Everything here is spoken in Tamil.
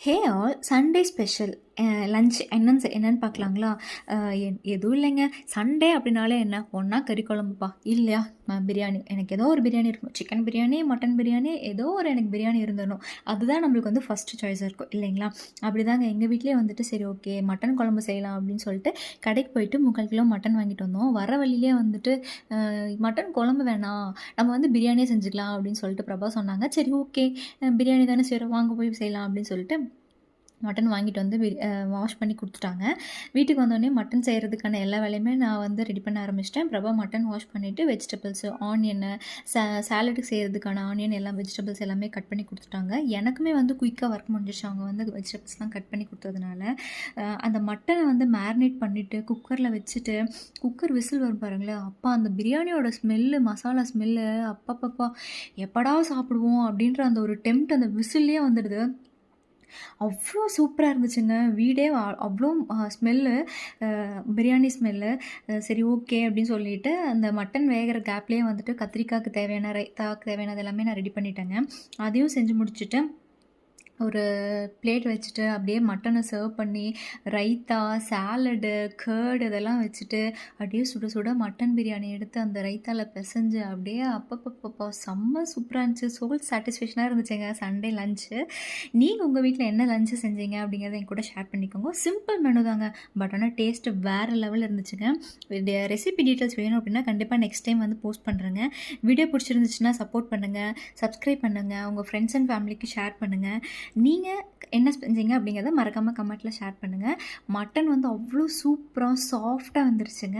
Hey all Sunday special lunch என்னன்னு பார்க்கலாங்களா? எதுவும் இல்லைங்க. சண்டே அப்படின்னாலே என்ன, ஒன்றா கறி குழம்புப்பா, இல்லையா பிரியாணி. எனக்கு ஏதோ ஒரு பிரியாணி இருக்கணும். சிக்கன் பிரியாணி, மட்டன் பிரியாணி, ஏதோ ஒரு எனக்கு பிரியாணி இருந்துடணும். அதுதான் நம்மளுக்கு வந்து ஃபஸ்ட்டு சாய்ஸாக இருக்கும் இல்லைங்களா? அப்படிதாங்க எங்கள் வீட்லேயே வந்துட்டு சரி ஓகே மட்டன் குழம்பு செய்யலாம் அப்படின்னு சொல்லிட்டு கடைக்கு போயிட்டு 3/4 கிலோ மட்டன் வாங்கிட்டு வந்தோம். வர வழியிலே வந்துட்டு மட்டன் குழம்பு வேணாம், நம்ம வந்து பிரியாணியே செஞ்சுக்கலாம் அப்படின்னு சொல்லிட்டு பிரபா சொன்னாங்க. சரி ஓகே, பிரியாணி தானே செய்கிறோம், வாங்க போய் செய்யலாம் அப்படின்னு சொல்லிட்டு மட்டன் வாங்கிட்டு வந்து வாஷ் பண்ணி கொடுத்துட்டாங்க. வீட்டுக்கு வந்தோடனே மட்டன் செய்கிறதுக்கான எல்லா வேலையுமே நான் வந்து ரெடி பண்ண ஆரம்பிச்சிட்டேன். பிரபா மட்டன் வாஷ் பண்ணிவிட்டு வெஜிடபிள்ஸு, ஆனியனு, சாலடுக்கு செய்கிறதுக்கான ஆனியன் எல்லாம் வெஜிடபிள்ஸ் எல்லாமே கட் பண்ணி கொடுத்துட்டாங்க. எனக்குமே வந்து குயிக்காக ஒர்க் முடிஞ்சிச்சு அவங்க வந்து வெஜிடபிள்ஸ்லாம் கட் பண்ணி கொடுத்ததுனால. அந்த மட்டனை வந்து மேரினேட் பண்ணிவிட்டு குக்கரில் வச்சுட்டு குக்கர் விசில் வரும் பாருங்களேன், அப்பா அந்த பிரியாணியோட ஸ்மெல்லு, மசாலா ஸ்மெல்லு, அப்பப்பப்பா எப்படா சாப்பிடுவோம் அப்படின்ற அந்த ஒரு டெம்ப்ட் அந்த விசில்லையே வந்துடுது. அவ்வளோ சூப்பராக இருந்துச்சுங்க. வீடே அவ்வளோ ஸ்மெல்லு, பிரியாணி ஸ்மெல்லு. சரி ஓகே அப்படின்னு சொல்லிட்டு அந்த மட்டன் வேகிற கேப்லேயே வந்துட்டு கத்திரிக்காய்க்கு தேவையான ரைத்தாக்கு தேவையானது எல்லாமே நான் ரெடி பண்ணிட்டேங்க. அதையும் செஞ்சு முடிச்சுட்டு ஒரு பிளேட் வச்சுட்டு அப்படியே மட்டனை சர்வ் பண்ணி ரைத்தா, சாலடு, கர்டு இதெல்லாம் வச்சுட்டு அப்படியே சுட சுட மட்டன் பிரியாணி எடுத்து அந்த ரைத்தாவில் பிசைஞ்சு அப்படியே அப்பப்பப்பப்பா செம்ம சூப்பராக இருந்துச்சு. சோல் சாட்டிஸ்ஃபேக்ஷனாக இருந்துச்சுங்க சண்டே லஞ்சு. நீங்கள் உங்கள் வீட்டில் என்ன லஞ்சு செஞ்சீங்க அப்படிங்கிறத என் கூட ஷேர் பண்ணிக்கோங்க. சிம்பிள் மெனு தாங்க, பட் ஆனால் டேஸ்ட்டு வேறு லெவலில் இருந்துச்சுங்க. ரெசிபி டீட்டெயில்ஸ் வேணும் அப்படின்னா கண்டிப்பாக நெக்ஸ்ட் டைம் வந்து போஸ்ட் பண்ணுறேங்க. வீடியோ பிடிச்சிருந்துச்சுன்னா சப்போர்ட் பண்ணுங்கள், சப்ஸ்கிரைப் பண்ணுங்கள், உங்கள் ஃப்ரெண்ட்ஸ் அண்ட் ஃபேமிலிக்கு ஷேர் பண்ணுங்கள். நீங்கள் என்ன செஞ்சீங்க அப்படிங்கிறத மறக்காமல் கமெண்ட்டில் ஷேர் பண்ணுங்கள். மட்டன் வந்து அவ்வளோ சூப்பராக சாஃப்டாக வந்துருச்சுங்க.